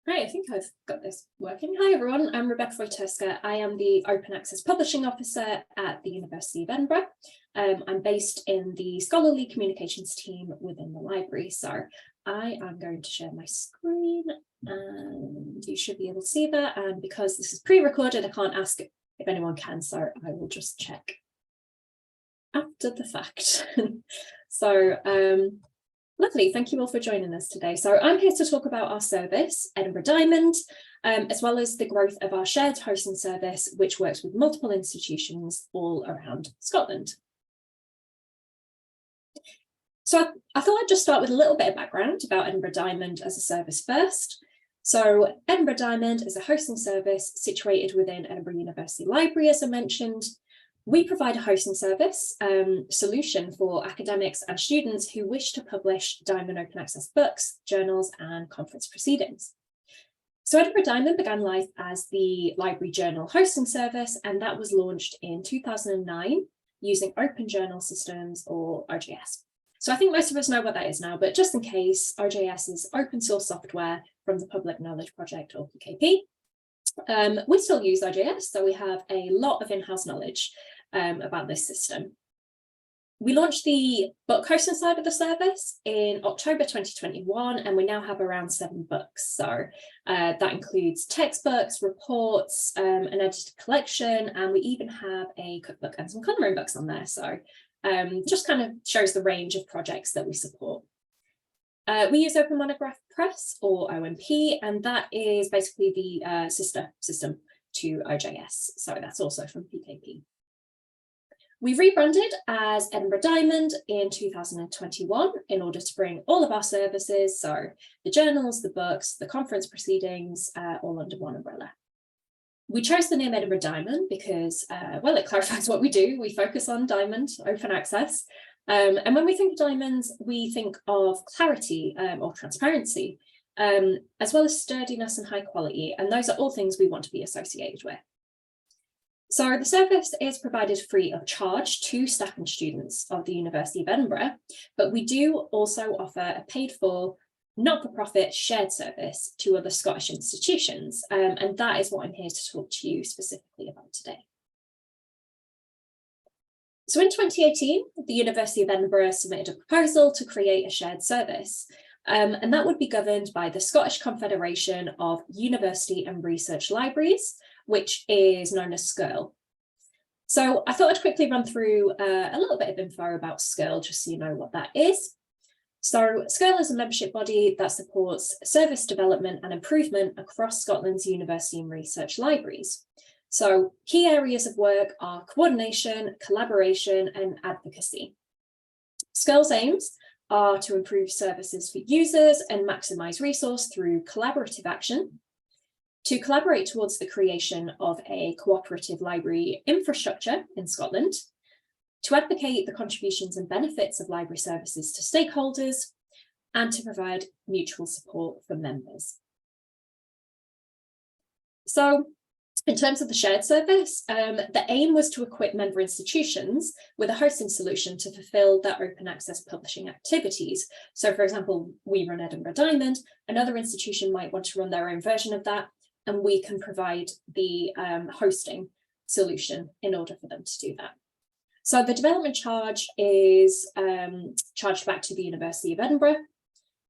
Right, I think I've got this working. Hi everyone, I'm Rebecca Wojturska. I am the Open Access Publishing Officer at the University of Edinburgh. I'm based in the Scholarly Communications team within the library. So I am going to share my screen and you should be able to see that. And because this is pre-recorded, I can't ask if anyone can, so I will just check after the fact. Lovely, thank you all for joining us today. So I'm here to talk about our service, Edinburgh Diamond, as well as the growth of our shared hosting service, which works with multiple institutions all around Scotland. So I thought I'd just start with a little bit of background about Edinburgh Diamond as a service first. So Edinburgh Diamond is a hosting service situated within Edinburgh University Library, as I mentioned. We provide a hosting service solution for academics and students who wish to publish Diamond Open Access books, journals, and conference proceedings. So Edinburgh Diamond began life as the library journal hosting service, and that was launched in 2009 using Open Journal Systems, or OJS. So I think most of us know what that is now, but just in case, OJS is open source software from the Public Knowledge Project, or PKP. We still use OJS, so we have a lot of in-house knowledge about this system. We launched the book hosting side of the service in October 2021, and we now have around 7 books. So that includes textbooks, reports, an edited collection, and we even have a cookbook and some colouring books on there. So just kind of shows the range of projects that we support. We use Open Monograph Press, or OMP, and that is basically the sister system to OJS. So that's also from PKP. We rebranded as Edinburgh Diamond in 2021 in order to bring all of our services, so the journals, the books, the conference proceedings, all under one umbrella. We chose the name Edinburgh Diamond because, well, it clarifies what we do. We focus on Diamond, open access. And when we think of diamonds, we think of clarity or transparency, as well as sturdiness and high quality. And those are all things we want to be associated with. So the service is provided free of charge to staff and students of the University of Edinburgh, but we do also offer a paid-for, not-for-profit shared service to other Scottish institutions, and that is what I'm here to talk to you specifically about today. So in 2018, the University of Edinburgh submitted a proposal to create a shared service, and that would be governed by the Scottish Confederation of University and Research Libraries, which is known as SCURL. So I thought I'd quickly run through a little bit of info about SCURL, just so you know what that is. So SCURL is a membership body that supports service development and improvement across Scotland's university and research libraries. So key areas of work are coordination, collaboration, and advocacy. SCURL's aims are to improve services for users and maximise resource through collaborative action, to collaborate towards the creation of a cooperative library infrastructure in Scotland, to advocate the contributions and benefits of library services to stakeholders, and to provide mutual support for members. So in terms of the shared service, the aim was to equip member institutions with a hosting solution to fulfil their open access publishing activities. So for example, we run Edinburgh Diamond, another institution might want to run their own version of that, and we can provide the hosting solution in order for them to do that. So the development charge is charged back to the University of Edinburgh.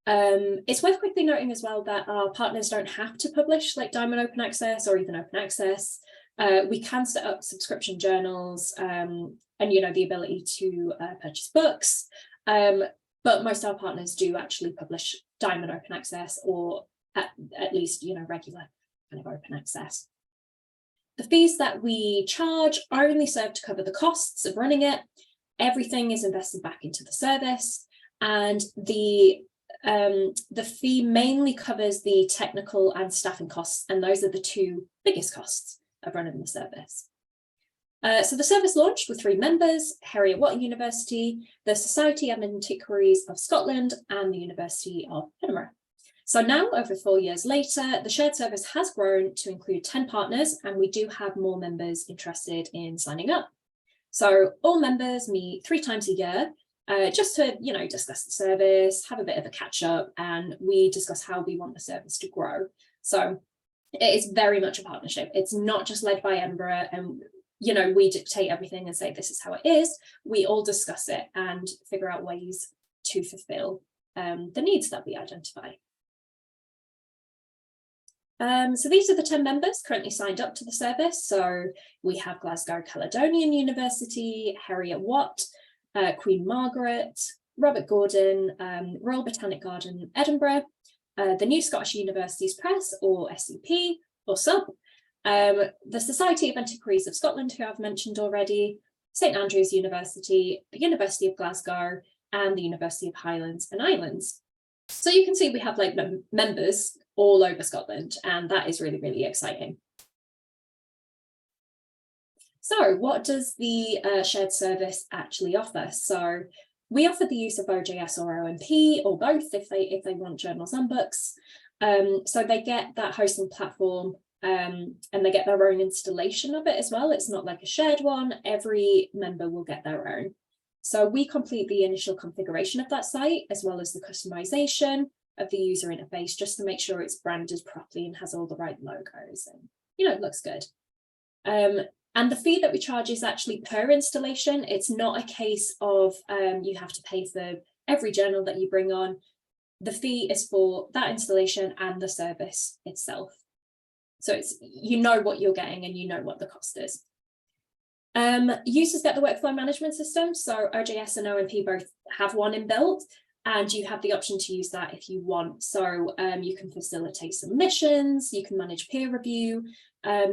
It's worth quickly noting as well that our partners don't have to publish like Diamond Open Access or even Open Access. We can set up subscription journals and, you know, the ability to purchase books. But most of our partners do actually publish Diamond Open Access, or at least, you know, regular kind of open access. The fees that we charge only serve to cover the costs of running it. Everything is invested back into the service, and the fee mainly covers the technical and staffing costs, and those are the 2 biggest costs of running the service. So the service launched with 3 members: Heriot-Watt University, the Society of Antiquaries of Scotland, and the University of Edinburgh. So now, over 4 years later, the shared service has grown to include 10 partners, and we do have more members interested in signing up. So all members meet 3 times a year, just to, you know, discuss the service, have a bit of a catch up, and we discuss how we want the service to grow. So it is very much a partnership. It's not just led by Edinburgh and, you know, we dictate everything and say this is how it is. We all discuss it and figure out ways to fulfill the needs that we identify. So these are the 10 members currently signed up to the service. So we have Glasgow Caledonian University, Heriot Watt, Queen Margaret, Robert Gordon, Royal Botanic Garden, Edinburgh, the New Scottish Universities Press, or SCP, or SUB, the Society of Antiquaries of Scotland, who I've mentioned already, St Andrews University, the University of Glasgow, and the University of Highlands and Islands. So you can see we have like members all over Scotland, and that is really, really exciting. So what does the shared service actually offer? So we offer the use of OJS or OMP, or both if they want journals and books. So they get that hosting platform and they get their own installation of it as well. It's not like a shared one. Every member will get their own. So we complete the initial configuration of that site, as well as the customization of the user interface, just to make sure it's branded properly and has all the right logos and, you know, it looks good. And the fee that we charge is actually per installation. It's not a case of you have to pay for every journal that you bring on. The fee is for that installation and the service itself. So it's, you know what you're getting and you know what the cost is. Users get the workflow management system. So OJS and OMP both have one inbuilt, and you have the option to use that if you want. So you can facilitate submissions, you can manage peer review,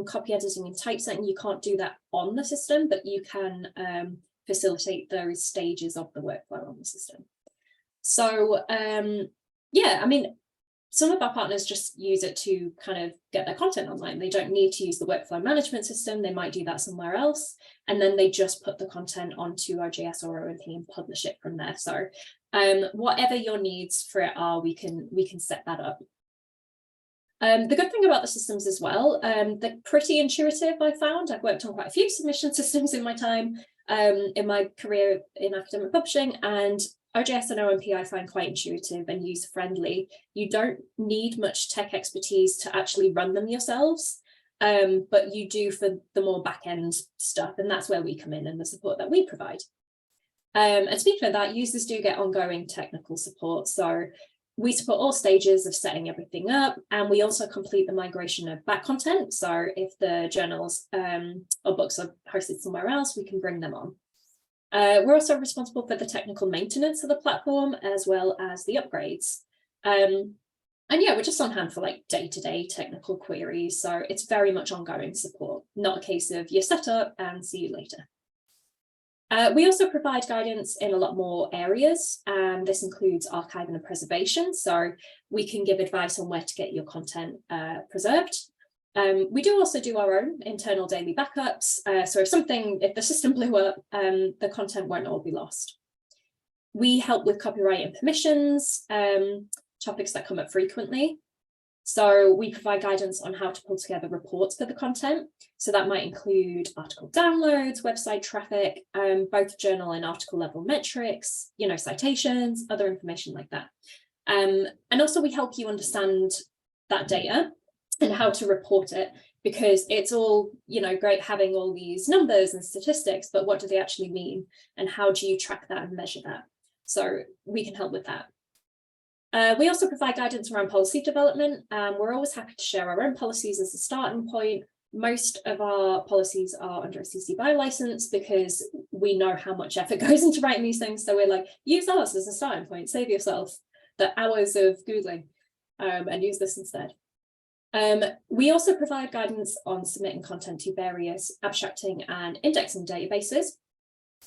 copy editing and typesetting. You can't do that on the system, but you can facilitate those stages of the workflow on the system. So yeah, I mean, some of our partners just use it to kind of get their content online. They don't need to use the workflow management system. They might do that somewhere else, and then they just put the content onto OJS or OMP and publish it from there. So whatever your needs for it are, we can set that up. The good thing about the systems as well, they're pretty intuitive, I found. I've worked on quite a few submission systems in my time, in my career in academic publishing, and OJS and OMP I find quite intuitive and user-friendly. You don't need much tech expertise to actually run them yourselves, but you do for the more back-end stuff, and that's where we come in and the support that we provide. And speaking of that, users do get ongoing technical support. So we support all stages of setting everything up, and we also complete the migration of back content. So if the journals or books are hosted somewhere else, we can bring them on. We're also responsible for the technical maintenance of the platform, as well as the upgrades. And yeah, we're just on hand for like day-to-day technical queries. So it's very much ongoing support, not a case of you're set up and see you later. We also provide guidance in a lot more areas, and this includes archiving and preservation. So we can give advice on where to get your content preserved. We do also do our own internal daily backups. So if the system blew up, the content won't all be lost. We help with copyright and permissions, topics that come up frequently. So we provide guidance on how to pull together reports for the content. So that might include article downloads, website traffic, both journal and article level metrics, you know, citations, other information like that. And also we help you understand that data and how to report it, because it's all, you know, great having all these numbers and statistics, but what do they actually mean? And how do you track that and measure that? So we can help with that. We also provide guidance around policy development. We're always happy to share our own policies as a starting point. Most of our policies are under a CC BY license because we know how much effort goes into writing these things. So we're like, use ours as a starting point, save yourself the hours of Googling and use this instead. We also provide guidance on submitting content to various abstracting and indexing databases.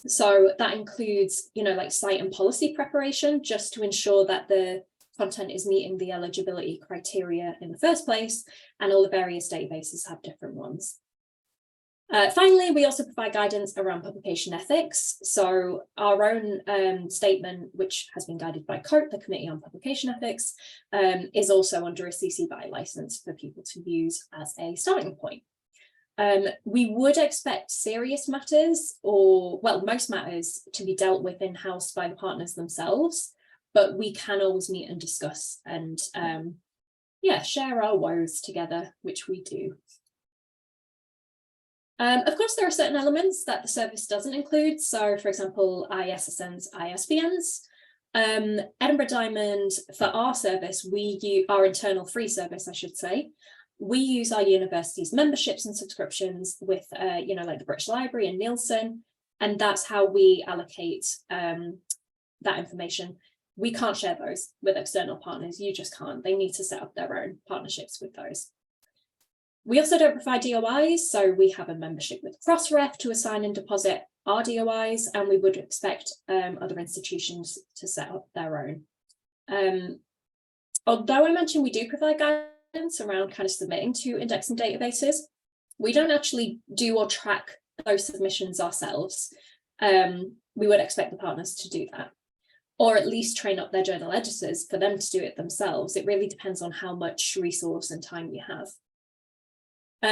So that includes, you know, like site and policy preparation, just to ensure that the content is meeting the eligibility criteria in the first place, and all the various databases have different ones. Finally, we also provide guidance around publication ethics. So our own statement, which has been guided by COPE, the Committee on Publication Ethics, is also under a CC BY license for people to use as a starting point. We would expect serious matters, or well, most matters, to be dealt with in-house by the partners themselves, but we can always meet and discuss and share our woes together, which we do. Of course, there are certain elements that the service doesn't include. So, for example, ISSNs, ISBNs. Edinburgh Diamond, for our service, we use our internal free service, I should say. We use our university's memberships and subscriptions with, like the British Library and Nielsen, and that's how we allocate that information. We can't share those with external partners. You just can't. They need to set up their own partnerships with those. We also don't provide DOIs, so we have a membership with Crossref to assign and deposit our DOIs, and we would expect other institutions to set up their own. Although I mentioned we do provide guidance around kind of submitting to indexing databases, we don't actually do or track those submissions ourselves. We would expect the partners to do that, or at least train up their journal editors for them to do it themselves. It really depends on how much resource and time you have.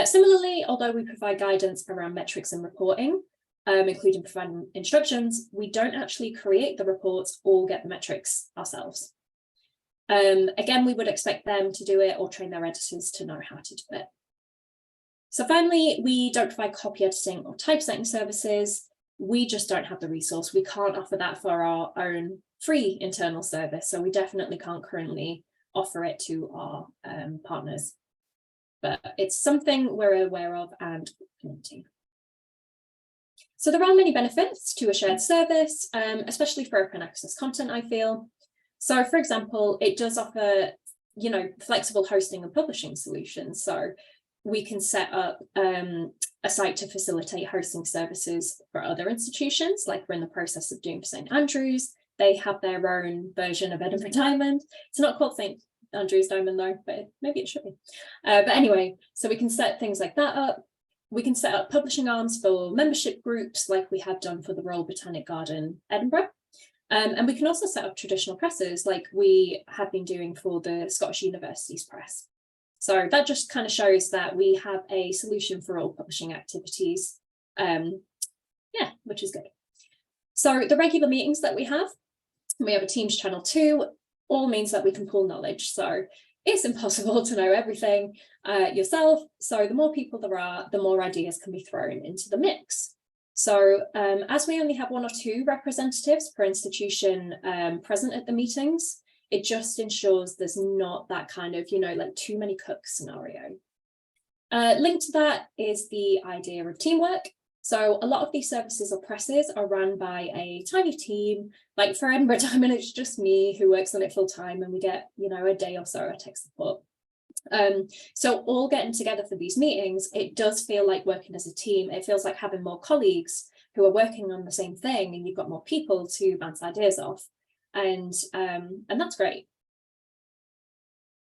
Similarly, although we provide guidance around metrics and reporting, including providing instructions, we don't actually create the reports or get the metrics ourselves. Again, we would expect them to do it or train their editors to know how to do it. So finally, we don't provide copy editing or typesetting services. We just don't have the resource. We can't offer that for our own free internal service. So we definitely can't currently offer it to our partners. But it's something we're aware of and implementing. So there are many benefits to a shared service, especially for open access content, I feel. So for example, it does offer, flexible hosting and publishing solutions. So we can set up a site to facilitate hosting services for other institutions, like we're in the process of doing for St Andrews. They have their own version of Edinburgh Diamond. It's not called St Andrews Diamond though, but maybe it should be. But anyway, so we can set things like that up. We can set up publishing arms for membership groups like we have done for the Royal Botanic Garden, Edinburgh. And we can also set up traditional presses like we have been doing for the Scottish Universities Press. So that just kind of shows that we have a solution for all publishing activities, which is good. So the regular meetings that we have a Teams channel too, all means that we can pool knowledge. So it's impossible to know everything yourself. So the more people there are, the more ideas can be thrown into the mix. So as we only have 1 or 2 representatives per institution present at the meetings, it just ensures there's not that kind of, like too many cooks scenario. Linked to that is the idea of teamwork. So a lot of these services or presses are run by a tiny team. Like for Edinburgh Diamond, it's just me who works on it full time, and we get, a day or so of tech support. So all getting together for these meetings, it does feel like working as a team. It feels like having more colleagues who are working on the same thing, and you've got more people to bounce ideas off. And that's great.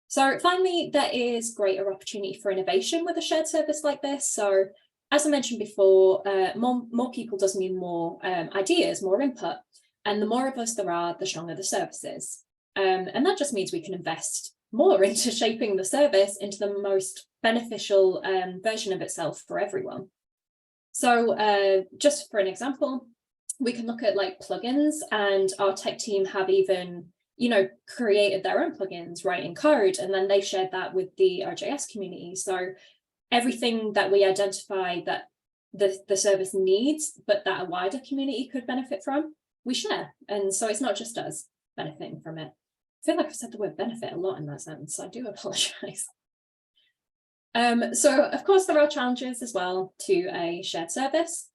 So finally, there is greater opportunity for innovation with a shared service like this. So as I mentioned before, more people does mean more ideas, more input. And the more of us there are, the stronger the service is. And that just means we can invest more into shaping the service into the most beneficial version of itself for everyone. So just for an example, we can look at like plugins, and our tech team have even, created their own plugins, writing code, and then they shared that with the OJS community. So everything that we identify that the service needs, but that a wider community could benefit from, we share. And so it's not just us benefiting from it. I feel like I've said the word benefit a lot in that sentence, so I do apologise. So of course there are challenges as well to a shared service.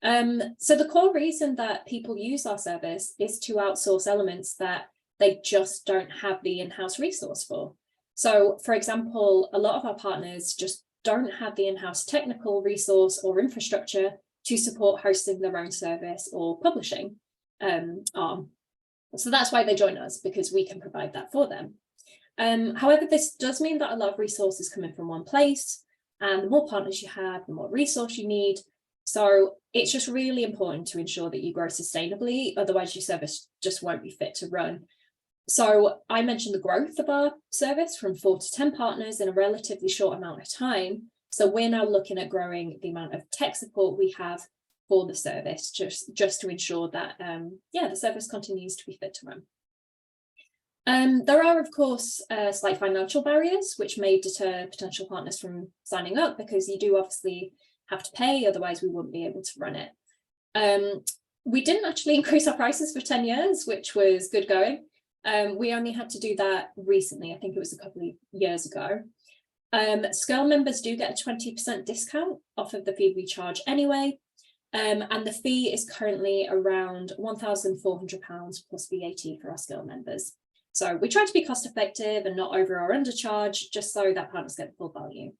So the core reason that people use our service is to outsource elements that they just don't have the in-house resource for. So for example, a lot of our partners just don't have the in-house technical resource or infrastructure to support hosting their own service or publishing arm. So that's why they join us, because we can provide that for them. However, this does mean that a lot of resources come in from one place, and the more partners you have, the more resource you need. So it's just really important to ensure that you grow sustainably, otherwise your service just won't be fit to run. So I mentioned the growth of our service from 4 to 10 partners in a relatively short amount of time. So we're now looking at growing the amount of tech support we have for the service, just to ensure that, the service continues to be fit to run. There are, of course, slight financial barriers which may deter potential partners from signing up, because you do obviously have to pay, otherwise we wouldn't be able to run it. We didn't actually increase our prices for 10 years, which was good going. We only had to do that recently. I think it was a couple of years ago. Skirl members do get a 20% discount off of the fee we charge anyway. And the fee is currently around £1,400 plus VAT for our Skirl members. So we try to be cost effective and not over or undercharge, just so that partners get the full value.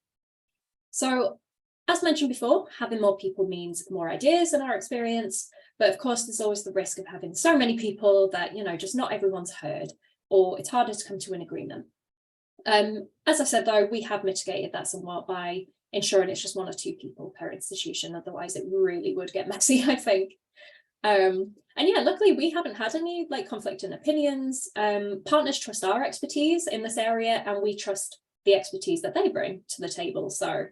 So as mentioned before, having more people means more ideas in our experience, but of course there's always the risk of having so many people that, you know, just not everyone's heard, or it's harder to come to an agreement. As I said, though, we have mitigated that somewhat by ensuring it's just 1 or 2 people per institution, otherwise it really would get messy, I think. And yeah, luckily we haven't had any conflicting opinions. Partners trust our expertise in this area, and we trust the expertise that they bring to the table. So,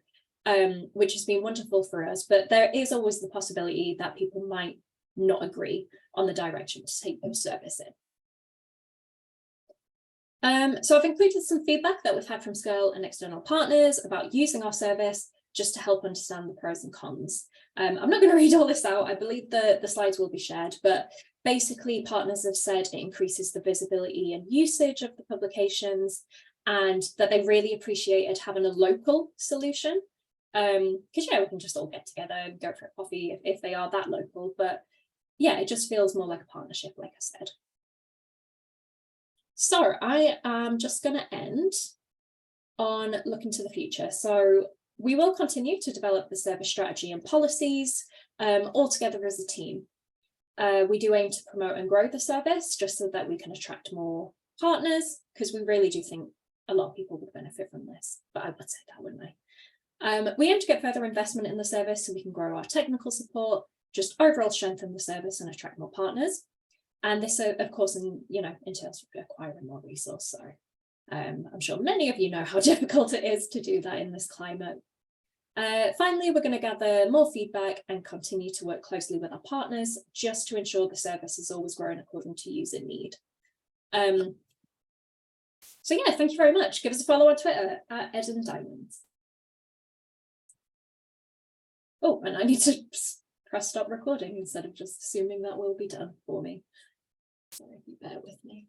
which has been wonderful for us, but there is always the possibility that people might not agree on the direction to take their service in. So I've included some feedback that we've had from Skirl and external partners about using our service, just to help understand the pros and cons. I'm not going to read all this out. I believe the slides will be shared, but basically partners have said it increases the visibility and usage of the publications, and that they really appreciated having a local solution. Because yeah, we can just all get together and go for a coffee if they are that local, but yeah, it just feels more like a partnership, like I said. So I am just going to end on looking to the future. So we will continue to develop the service strategy and policies all together as a team. We do aim to promote and grow the service just so that we can attract more partners, because we really do think a lot of people would benefit from this, but I would say that, wouldn't I? We aim to get further investment in the service so we can grow our technical support, just overall strengthen the service and attract more partners. And this, of course, entails acquiring more resource. So I'm sure many of you know how difficult it is to do that in this climate. Finally, we're going to gather more feedback and continue to work closely with our partners just to ensure the service is always growing according to user need. So yeah, thank you very much. Give us a follow on Twitter at @EdenDiamonds. Oh, and I need to press stop recording instead of just assuming that will be done for me. Sorry, if you bear with me.